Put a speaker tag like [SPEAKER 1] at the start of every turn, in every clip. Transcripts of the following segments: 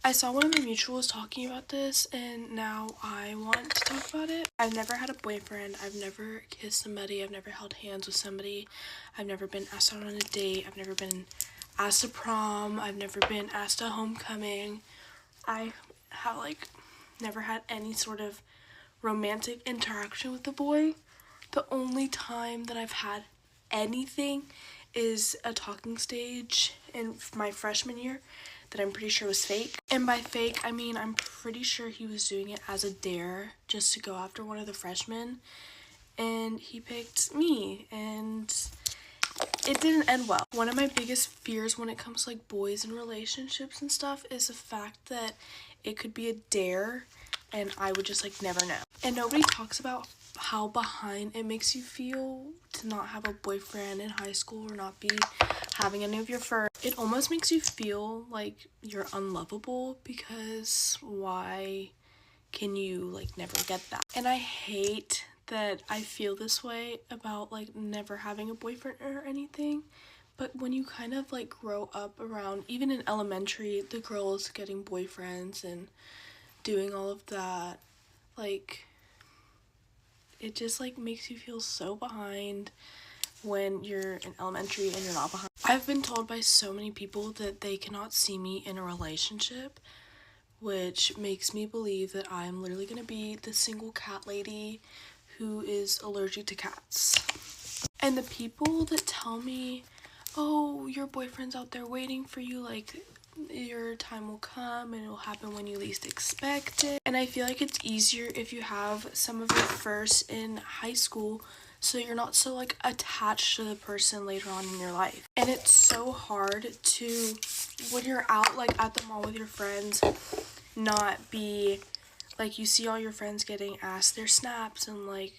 [SPEAKER 1] I saw one of my mutuals talking about this, and now I want to talk about it. I've never had a boyfriend. I've never kissed somebody. I've never held hands with somebody. I've never been asked out on a date. I've never been asked to prom. I've never been asked to homecoming. I have never had any sort of romantic interaction with a boy. The only time that I've had anything is a talking stage in my freshman year that I'm pretty sure was fake. And by fake, I mean I'm pretty sure he was doing it as a dare just to go after one of the freshmen. And he picked me, and it didn't end well. One of my biggest fears when it comes to like boys and relationships and stuff is the fact that it could be a dare and I would just like never know. And nobody talks about how behind it makes you feel to not have a boyfriend in high school or not be having any of your friends. It almost makes you feel like you're unlovable, because why can you like never get that? And I hate that I feel this way about like never having a boyfriend or anything. But when you kind of like grow up around, even in elementary, the girls getting boyfriends and doing all of that, like it just like makes you feel so behind when you're in elementary and you're not behind. I've been told by so many people that they cannot see me in a relationship, which makes me believe that I'm literally gonna be the single cat lady who is allergic to cats. And the people that tell me, oh, your boyfriend's out there waiting for you, like your time will come and it'll happen when you least expect it. And I feel like it's easier if you have some of your first in high school, so you're not so like attached to the person later on in your life. And it's so hard to, when you're out like at the mall with your friends, not be like, you see all your friends getting asked their snaps and like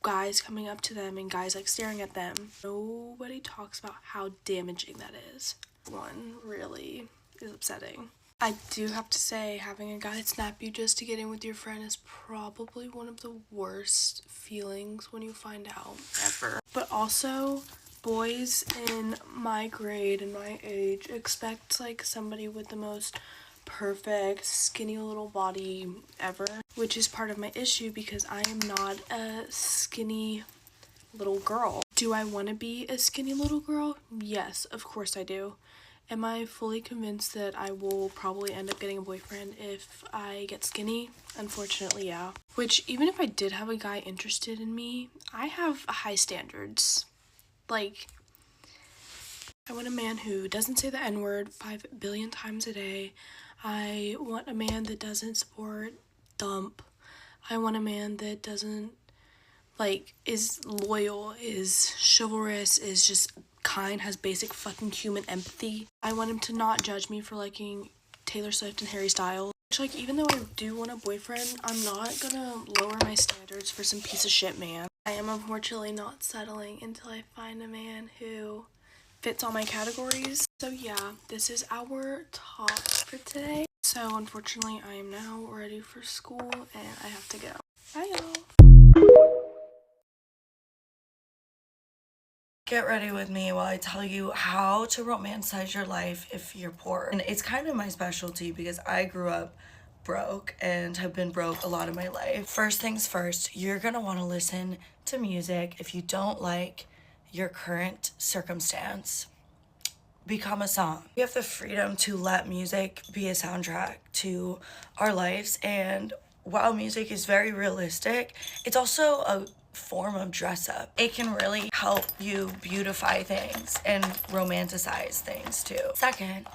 [SPEAKER 1] guys coming up to them and guys like staring at them. Nobody talks about how damaging that is. One really is upsetting. I do have to say, having a guy snap you just to get in with your friend is probably one of the worst feelings when you find out ever. But also, boys in my grade and my age expect like somebody with the most perfect skinny little body ever, which is part of my issue because I am not a skinny little girl. Do I want to be a skinny little girl? Yes, of course I do. Am I fully convinced that I will probably end up getting a boyfriend if I get skinny? Unfortunately, yeah. Which, even if I did have a guy interested in me, I have high standards. Like, I want a man who doesn't say the N-word 5 billion times a day. I want a man that doesn't support dump. I want a man that doesn't, like, is loyal, is chivalrous, is just kind, has basic fucking human empathy. I want him to not judge me for liking Taylor Swift and Harry Styles. Which, like, even though I do want a boyfriend, I'm not gonna lower my standards for some piece of shit man. I am unfortunately not settling until I find a man who fits all my categories. So yeah, this is our talk for today. So unfortunately, I am now ready for school and I have to go. Bye, y'all.
[SPEAKER 2] Get ready with me while I tell you how to romanticize your life if you're poor. And it's kind of my specialty because I grew up broke and have been broke a lot of my life. First things first, you're gonna want to listen to music. If you don't like your current circumstance, become a song. We have the freedom to let music be a soundtrack to our lives, and while music is very realistic, it's also a form of dress up. It can really help you beautify things and romanticize things too. Second,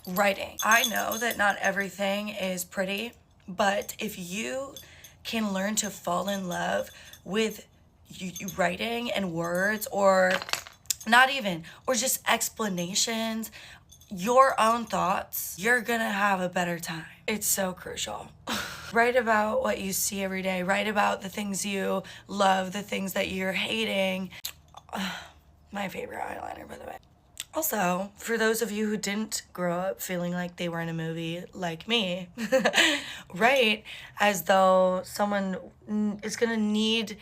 [SPEAKER 2] writing. I know that not everything is pretty, but if you can learn to fall in love with writing and words, or not even, or just explanations, your own thoughts, you're gonna have a better time. It's so crucial. Write about what you see every day. Write about the things you love, the things that you're hating. My favorite eyeliner, by the way. Also, for those of you who didn't grow up feeling like they were in a movie like me, write as though someone is gonna need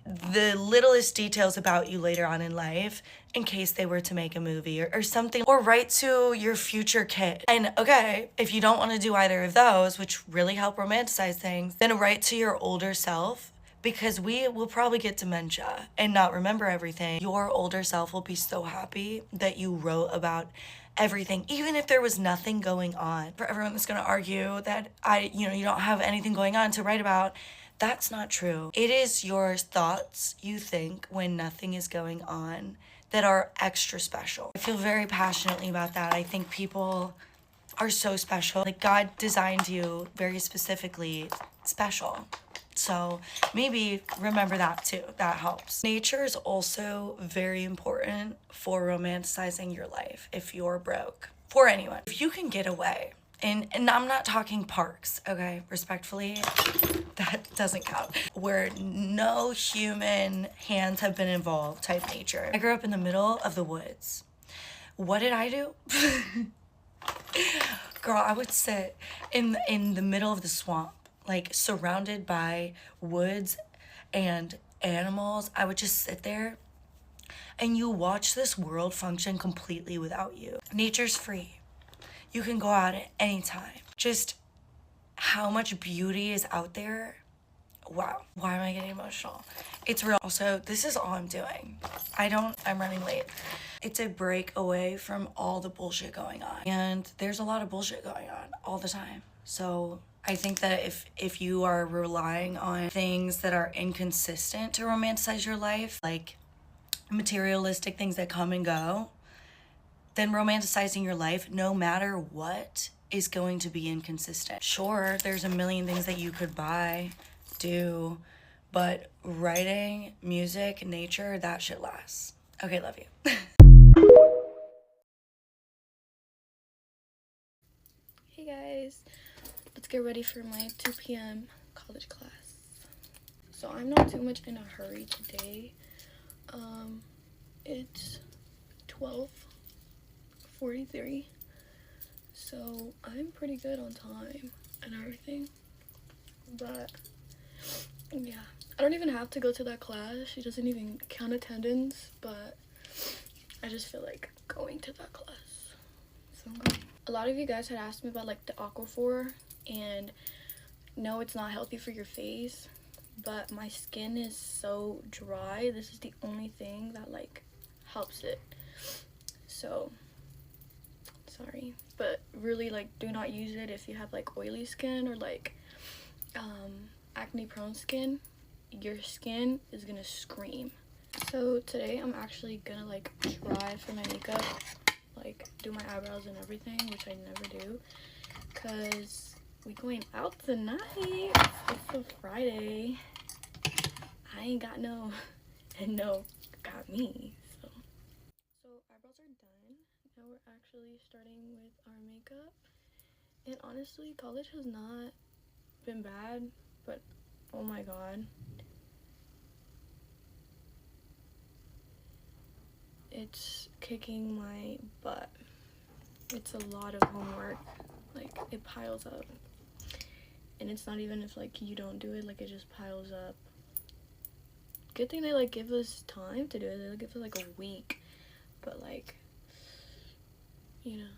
[SPEAKER 2] the littlest details about you later on in life in case they were to make a movie or something, or write to your future kid. And okay, if you don't want to do either of those, which really help romanticize things, then write to your older self, because we will probably get dementia and not remember everything. Your older self will be so happy that you wrote about everything, even if there was nothing going on. For everyone that's gonna argue that you don't have anything going on to write about, that's not true. It is your thoughts you think when nothing is going on that are extra special. I feel very passionately about that. I think people are so special. Like, God designed you very specifically special. So maybe remember that too. That helps. Nature is also very important for romanticizing your life if you're broke. For anyone. If you can get away, and I'm not talking parks, okay? Respectfully, that doesn't count. Where no human hands have been involved type nature. I grew up in the middle of the woods. What did I do? Girl, I would sit in the middle of the swamp, like surrounded by woods and animals. I would just sit there and you watch this world function completely without you. Nature's free. You can go out at any time. Just how much beauty is out there. Wow. Why am I getting emotional? It's real. Also, this is all I'm doing. I'm running late. It's a break away from all the bullshit going on. And there's a lot of bullshit going on all the time. So I think that if you are relying on things that are inconsistent to romanticize your life, like materialistic things that come and go, then romanticizing your life, no matter what, is going to be inconsistent. Sure, there's a million things that you could buy, do, but writing, music, nature, that shit lasts. Okay, love you.
[SPEAKER 1] Hey guys, let's get ready for my 2 p.m. college class. So I'm not too much in a hurry today. It's 12:43, so I'm pretty good on time and everything. But yeah, I don't even have to go to that class. She doesn't even count attendance, but I just feel like going to that class, so I'm going. A lot of you guys had asked me about like the Aquaphor, and no, it's not healthy for your face, but my skin is so dry. This is the only thing that like helps it. So sorry, but really, like, do not use it if you have like oily skin or like acne prone skin. Your skin is gonna scream. So today I'm actually gonna like try for my makeup, like do my eyebrows and everything, which I never do, cause we going out tonight. It's a Friday. I ain't got no and no got me. So eyebrows are done. Now we're actually starting with our makeup. And honestly, college has not been bad, but oh my god, it's kicking my butt. It's a lot of homework. Like, it piles up. And it's not even if like you don't do it, like it just piles up. Good thing they like give us time to do it. They like give us like a week, but like, you know,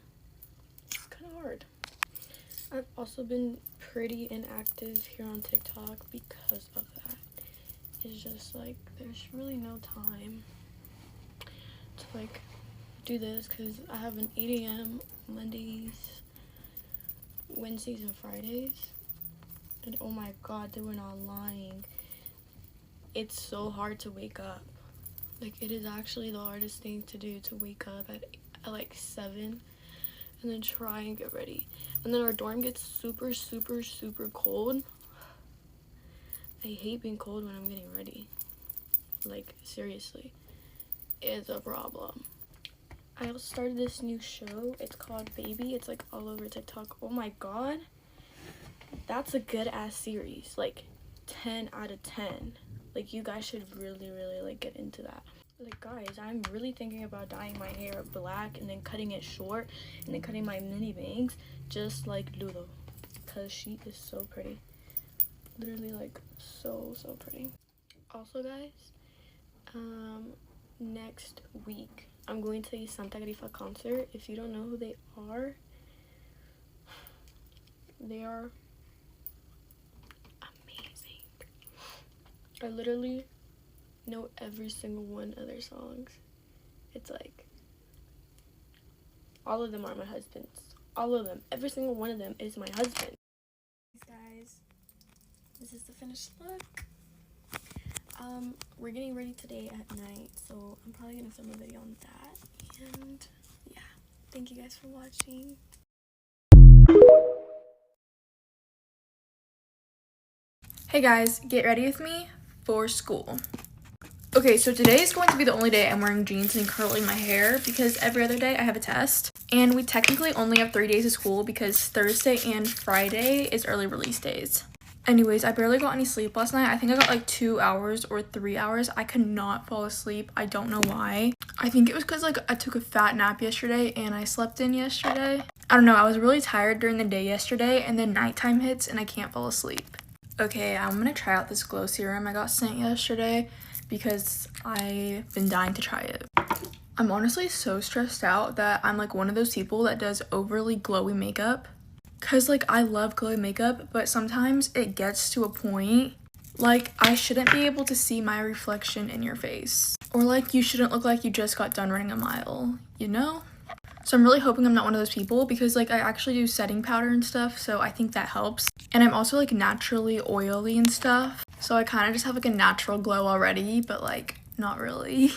[SPEAKER 1] it's kind of hard. I've also been pretty inactive here on TikTok because of that. It's just like there's really no time to like do this, because I have an 8 a.m. Mondays, Wednesdays, and Fridays. And oh my god, they were not lying. It's so hard to wake up. Like, it is actually the hardest thing to do, to wake up at like 7 and then try and get ready. And then our dorm gets super, super, super cold. I hate being cold when I'm getting ready. Like, seriously, it's a problem. I also started this new show. It's called Baby. It's like all over TikTok. Oh my god, that's a good ass series. Like 10 out of 10. Like, you guys should really, really like get into that. Like, guys, I'm really thinking about dyeing my hair black and then cutting it short and then cutting my mini bangs just like Ludo, because she is so pretty. Literally, like, so pretty.
[SPEAKER 3] Also, guys, next week I'm going to the Santa Grifa concert. If you don't know who they are amazing. I literally know every single one of their songs. It's like all of them are my husband's. All of them. Every single one of them is my husband. Guys, this is the finished look. We're getting ready today at night, so I'm probably gonna film a video on that. And yeah, thank you guys for watching.
[SPEAKER 4] Hey guys, get ready with me for school. Okay, so today is going to be the only day I'm wearing jeans and curling my hair because every other day I have a test. And we technically only have 3 days of school because Thursday and Friday is early release days. Anyways, I barely got any sleep last night. I think I got like 2 hours or 3 hours. I could not fall asleep. I don't know why. I think it was because like I took a fat nap yesterday and I slept in yesterday. I don't know, I was really tired during the day yesterday and then nighttime hits and I can't fall asleep. Okay, I'm gonna try out this glow serum I got sent yesterday because I've been dying to try it. I'm honestly so stressed out that I'm like one of those people that does overly glowy makeup. Cause like I love glowy makeup, but sometimes it gets to a point like I shouldn't be able to see my reflection in your face. Or like you shouldn't look like you just got done running a mile, you know? So I'm really hoping I'm not one of those people because like I actually do setting powder and stuff, so I think that helps. And I'm also like naturally oily and stuff, so I kind of just have like a natural glow already, but like not really.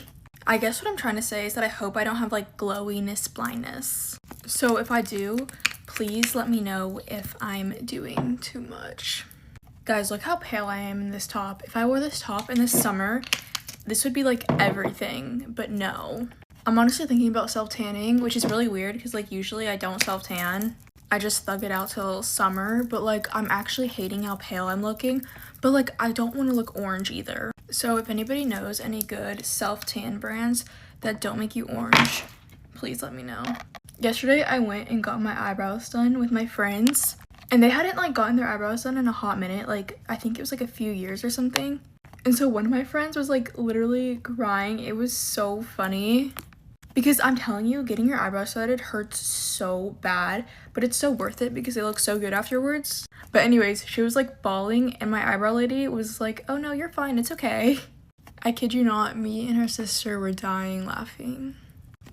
[SPEAKER 4] I guess what I'm trying to say is that I hope I don't have like glowiness blindness. So if I do, please let me know if I'm doing too much. Guys, look how pale I am in this top. If I wore this top in the summer, this would be like everything, but no. I'm honestly thinking about self-tanning, which is really weird because like usually I don't self-tan. I just thug it out till summer, but like I'm actually hating how pale I'm looking, but like I don't want to look orange either. So if anybody knows any good self-tan brands that don't make you orange, please let me know. Yesterday I went and got my eyebrows done with my friends, and they hadn't like gotten their eyebrows done in a hot minute, like I think it was like a few years or something. And so one of my friends was like literally crying. It was so funny. Because I'm telling you, getting your eyebrows threaded hurts so bad, but it's so worth it because they look so good afterwards. But anyways, she was like bawling and my eyebrow lady was like, oh no, you're fine, it's okay. I kid you not, me and her sister were dying laughing.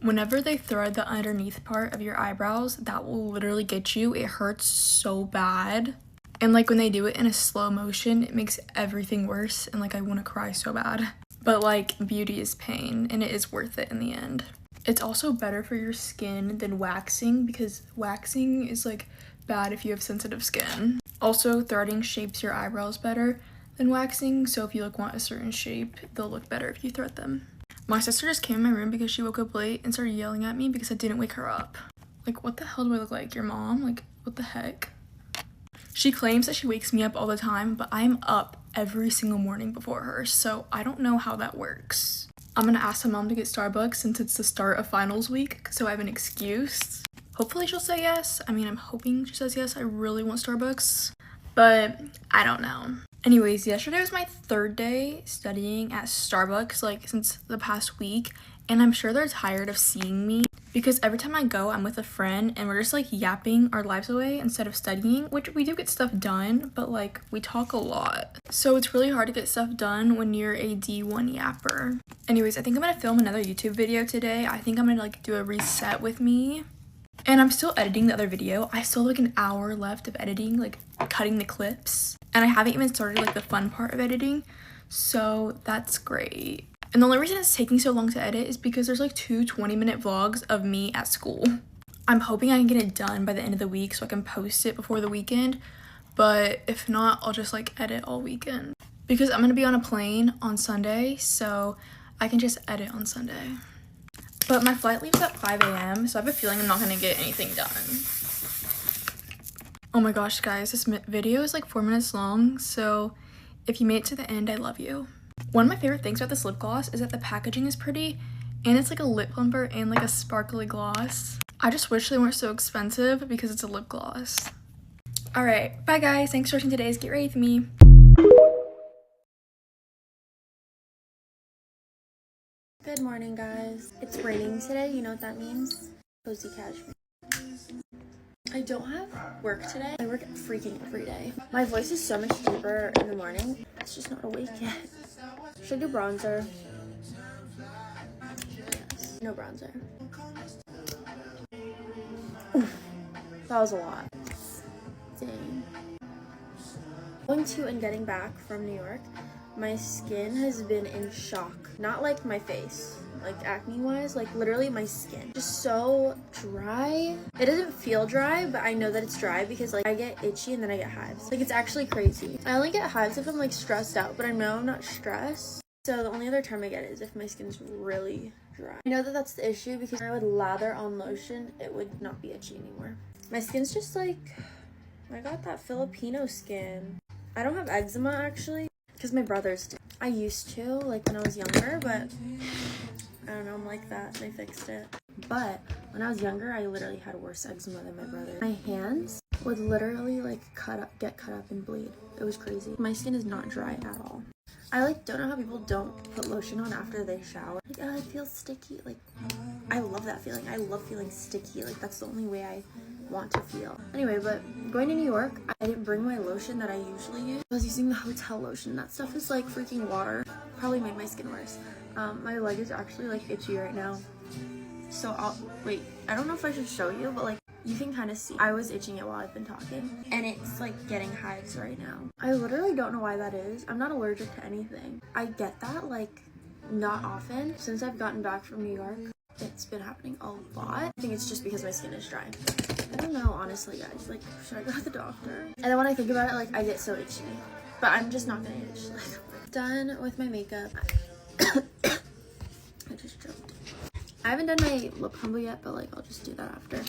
[SPEAKER 4] Whenever they thread the underneath part of your eyebrows, that will literally get you. It hurts so bad. And like when they do it in a slow motion, it makes everything worse and like I want to cry so bad. But like beauty is pain and it is worth it in the end. It's also better for your skin than waxing because waxing is like bad if you have sensitive skin. Also, threading shapes your eyebrows better than waxing, so if you like want a certain shape, they'll look better if you thread them. My sister just came in my room because she woke up late and started yelling at me because I didn't wake her up. Like, what the hell do I look like? Your mom? Like, what the heck? She claims that she wakes me up all the time, but I'm up every single morning before her, so I don't know how that works. I'm gonna ask my mom to get Starbucks since it's the start of finals week, so I have an excuse. Hopefully she'll say yes. I mean, I'm hoping she says yes. I really want Starbucks, but I don't know. Anyways, yesterday was my 3rd day studying at Starbucks, like since the past week, and I'm sure they're tired of seeing me because every time I go, I'm with a friend and we're just like yapping our lives away instead of studying, which we do get stuff done, but like we talk a lot. So it's really hard to get stuff done when you're a D1 yapper. Anyways, I think I'm gonna film another YouTube video today. I think I'm gonna like do a reset with me. And I'm still editing the other video. I still have like an hour left of editing, like cutting the clips. And I haven't even started like the fun part of editing. So that's great. And the only reason it's taking so long to edit is because there's like 2 20-minute vlogs of me at school. I'm hoping I can get it done by the end of the week so I can post it before the weekend. But if not, I'll just like edit all weekend. Because I'm gonna be on a plane on Sunday, so I can just edit on Sunday. But my flight leaves at 5 a.m, so I have a feeling I'm not gonna get anything done. Oh my gosh, guys, this video is like 4 minutes long, so if you made it to the end, I love you. One of my favorite things about this lip gloss is that the packaging is pretty, and it's like a lip plumper and like a sparkly gloss. I just wish they weren't so expensive because it's a lip gloss. Alright, bye guys, thanks for watching today's Get Ready With Me.
[SPEAKER 3] Good morning, guys. It's raining today. You know what that means? Cozy cashmere. I don't have work today. I work freaking every day. My voice is so much deeper in the morning. It's just not awake yet. Should I do bronzer? Yes. No bronzer. Oof. That was a lot. Dang. Going to and getting back from New York, my skin has been in shock. Not like my face, like acne wise, like literally my skin. Just so dry. It doesn't feel dry, but I know that it's dry because like I get itchy and then I get hives. Like it's actually crazy. I only get hives if I'm like stressed out, but I know I'm not stressed. So the only other time I get it is if my skin's really dry. I know that that's the issue because if I would lather on lotion, it would not be itchy anymore. My skin's just like, I got that Filipino skin. I don't have eczema actually, because my brothers do. I used to, like when I was younger, but I don't know, I'm like that, and I fixed it. But when I was younger, I literally had worse eczema than my brother. My hands would literally like get cut up and bleed. It was crazy. My skin is not dry at all. I like don't know how people don't put lotion on after they shower. Like, oh, it feels sticky. Like, I love that feeling. I love feeling sticky. Like, that's the only way I want to feel. Anyway, but going to New York, I didn't bring my lotion that I usually use. I was using the hotel lotion. That stuff is like freaking water. Probably made my skin worse. My leg is actually like itchy right now. So wait, I don't know if I should show you, but like you can kind of see. I was itching it while I've been talking and it's like getting hives right now. I literally don't know why that is. I'm not allergic to anything. I get that like not often. Since I've gotten back from New York, it's been happening a lot. I think it's just because my skin is dry. I don't know, honestly, guys. Like, should I go to the doctor? And then when I think about it, like, I get so itchy. But I'm just not gonna itch. Like, done with my makeup. I just choked. I haven't done my lip combo yet, but, like, I'll just do that after.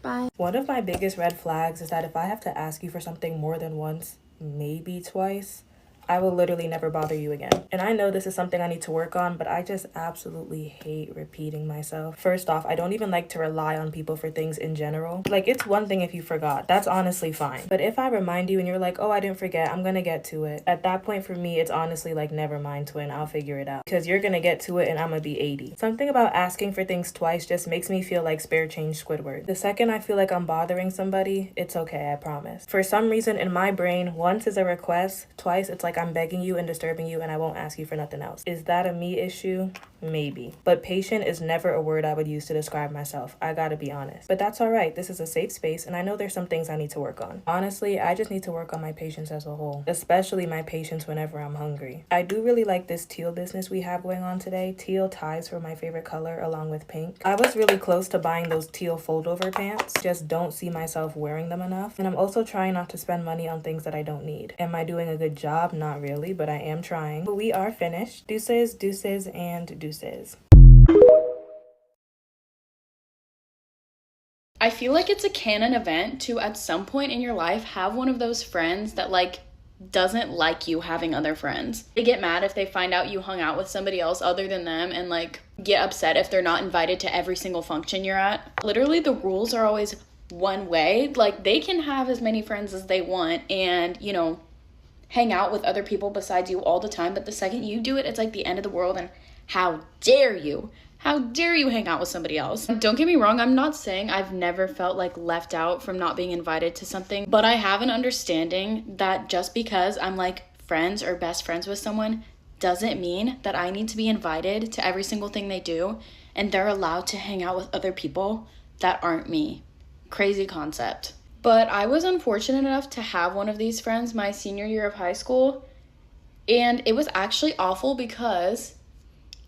[SPEAKER 3] Bye.
[SPEAKER 5] One of my biggest red flags is that if I have to ask you for something more than once, maybe twice, I will literally never bother you again. And I know this is something I need to work on, but I just absolutely hate repeating myself. First off, I don't even like to rely on people for things in general. Like, it's one thing if you forgot. That's honestly fine. But if I remind you and you're like, oh, I didn't forget, I'm gonna get to it. At that point, for me, it's honestly like, never mind, twin, I'll figure it out. Because you're gonna get to it and I'm gonna be 80. Something about asking for things twice just makes me feel like spare change Squidward. The second I feel like I'm bothering somebody, it's okay, I promise. For some reason in my brain, once is a request, twice it's like I'm begging you and disturbing you and I won't ask you for nothing else. Is that a me issue? Maybe. But patient is never a word I would use to describe myself. I gotta be honest. But that's alright. This is a safe space and I know there's some things I need to work on. Honestly, I just need to work on my patience as a whole. Especially my patience whenever I'm hungry. I do really like this teal business we have going on today. Teal ties for my favorite color along with pink. I was really close to buying those teal fold-over pants. Just don't see myself wearing them enough. And I'm also trying not to spend money on things that I don't need. Am I doing a good job? Not really, but I am trying. But we are finished. Deuces, deuces, and deuces.
[SPEAKER 6] I feel like it's a canon event to, at some point in your life, have one of those friends that like doesn't like you having other friends. They get mad if they find out you hung out with somebody else other than them and like get upset if they're not invited to every single function you're at. Literally the rules are always one way. Like they can have as many friends as they want and, you know, hang out with other people besides you all the time, but the second you do it, it's like the end of the world and how dare you? How dare you hang out with somebody else? Don't get me wrong, I'm not saying I've never felt like left out from not being invited to something, but I have an understanding that just because I'm like friends or best friends with someone doesn't mean that I need to be invited to every single thing they do and they're allowed to hang out with other people that aren't me. Crazy concept. But I was unfortunate enough to have one of these friends my senior year of high school, and it was actually awful because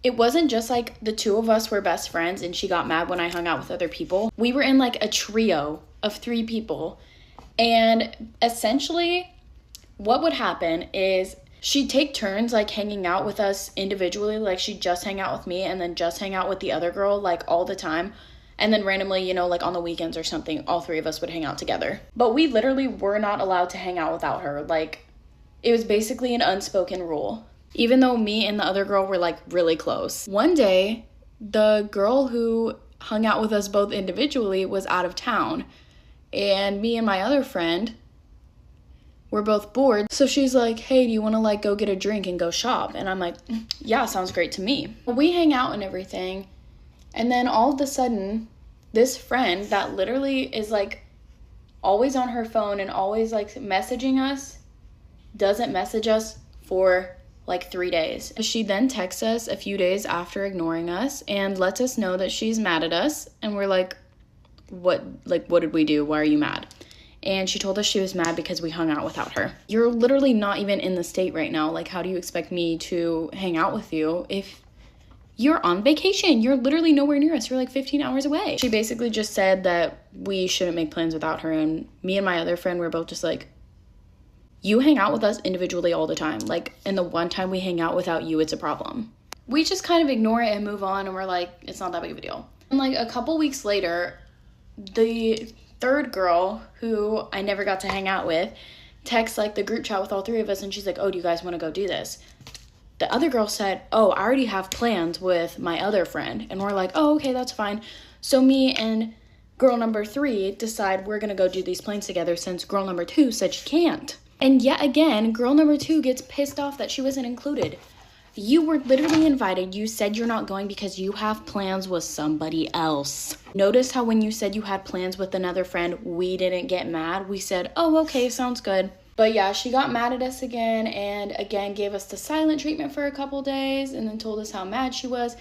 [SPEAKER 6] it wasn't just like the two of us were best friends and she got mad when I hung out with other people. We were in like a trio of 3 people, and essentially what would happen is she'd take turns like hanging out with us individually. Like she'd just hang out with me and then just hang out with the other girl like all the time. And then randomly, you know, like on the weekends or something, all 3 of us would hang out together. But we literally were not allowed to hang out without her. Like, it was basically an unspoken rule. Even though me and the other girl were like really close. One day, the girl who hung out with us both individually was out of town. And me and my other friend we're both bored. So she's like, hey, do you want to like go get a drink and go shop? And I'm like, yeah, sounds great to me. We hang out and everything. And then all of a sudden, this friend that literally is like always on her phone and always like messaging us doesn't message us for like 3 days. She then texts us a few days after ignoring us and lets us know that she's mad at us. And we're like, what did we do? Why are you mad? And she told us she was mad because we hung out without her. You're literally not even in the state right now. Like, how do you expect me to hang out with you if you're on vacation? You're literally nowhere near us. You're like 15 hours away. She basically just said that we shouldn't make plans without her. And me and my other friend were both just like, you hang out with us individually all the time. Like, and the one time we hang out without you, it's a problem. We just kind of ignore it and move on. And we're like, it's not that big of a deal. And like a couple weeks later, the third girl who I never got to hang out with texts like the group chat with all three of us. And she's like, oh, do you guys want to go do this? The other girl said, oh, I already have plans with my other friend. And we're like, oh, okay, that's fine. So me and girl number 3 decide we're going to go do these plans together since girl number 2 said she can't. And yet again, girl number 2 gets pissed off that she wasn't included. You were literally invited. You said you're not going because you have plans with somebody else. Notice how when you said you had plans with another friend, we didn't get mad. We said, oh, okay, sounds good. But yeah, she got mad at us again and again gave us the silent treatment for a couple days and then told us how mad she was.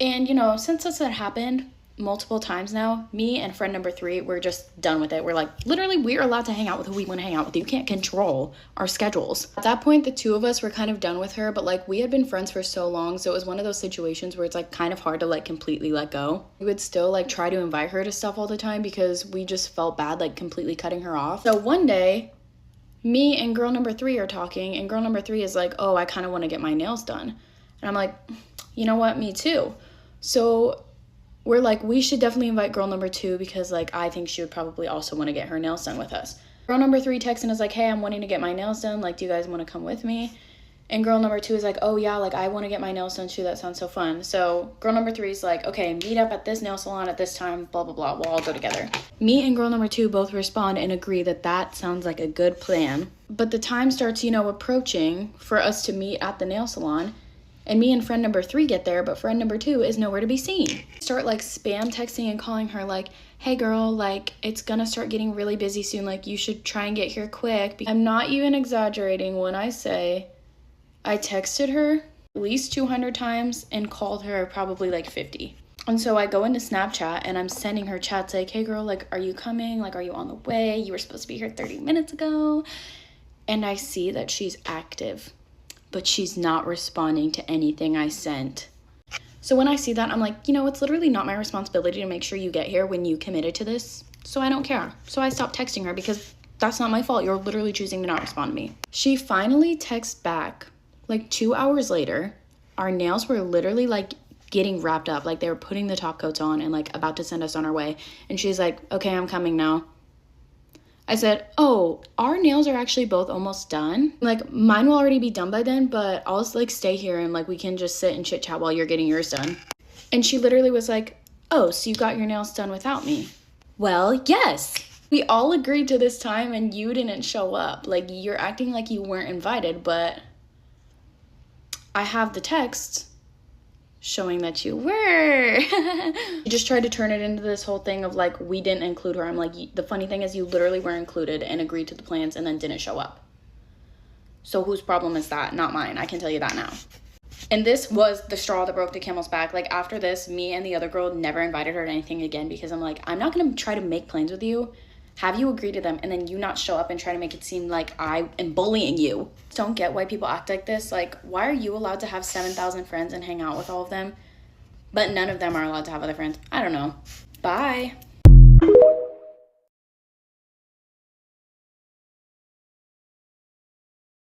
[SPEAKER 6] And, you know, since this had happened multiple times now, me and friend number 3, we're just done with it. We're like, literally, we're allowed to hang out with who we want to hang out with. You can't control our schedules. At that point, the 2 of us were kind of done with her, but like we had been friends for so long, so it was one of those situations where it's like kind of hard to like completely let go. We would still like try to invite her to stuff all the time because we just felt bad like completely cutting her off. So one day, me and girl number 3 are talking, and girl number 3 is like, oh, I kind of want to get my nails done. And I'm like, you know what, me too. So we're like, we should definitely invite girl number 2 because like I think she would probably also want to get her nails done with us. Girl number 3 texts and is like, hey, I'm wanting to get my nails done. Like, do you guys want to come with me? And girl number 2 is like, oh yeah, like I want to get my nails done too. That sounds so fun. So girl number 3 is like, okay, meet up at this nail salon at this time, blah, blah, blah. We'll all go together. Me and girl number 2 both respond and agree that that sounds like a good plan. But the time starts, you know, approaching for us to meet at the nail salon. And me and friend number 3 get there, but friend number 2 is nowhere to be seen. Start like spam texting and calling her like, hey girl, like it's gonna start getting really busy soon. Like you should try and get here quick. I'm not even exaggerating when I say I texted her at least 200 times and called her probably like 50. And so I go into Snapchat and I'm sending her chats like, hey girl, like, are you coming? Like, are you on the way? You were supposed to be here 30 minutes ago. And I see that she's active, but she's not responding to anything I sent. So when I see that, I'm like, you know, it's literally not my responsibility to make sure you get here when you committed to this. So I don't care. So I stopped texting her because that's not my fault. You're literally choosing to not respond to me. She finally texts back like 2 hours later. Our nails were literally like getting wrapped up. Like they were putting the top coats on and like about to send us on our way. And she's like, okay, I'm coming now. I said, oh, our nails are actually both almost done. Like mine will already be done by then, but I'll like stay here and like we can just sit and chit chat while you're getting yours done. And she literally was like, oh, so you got your nails done without me? Well, yes. We all agreed to this time and you didn't show up. Like you're acting like you weren't invited, but I have the text showing that you were. You just tried to turn it into this whole thing of like, we didn't include her. I'm like, the funny thing is you literally were included and agreed to the plans and then didn't show up. So whose problem is that? Not mine. I can tell you that now. And this was the straw that broke the camel's back. Like after this, me and the other girl never invited her to anything again because I'm like, I'm not going to try to make plans with you, have you agree to them, and then you not show up and try to make it seem like I am bullying you. Don't get why people act like this. Like, why are you allowed to have 7,000 friends and hang out with all of them, but none of them are allowed to have other friends? I don't know. Bye.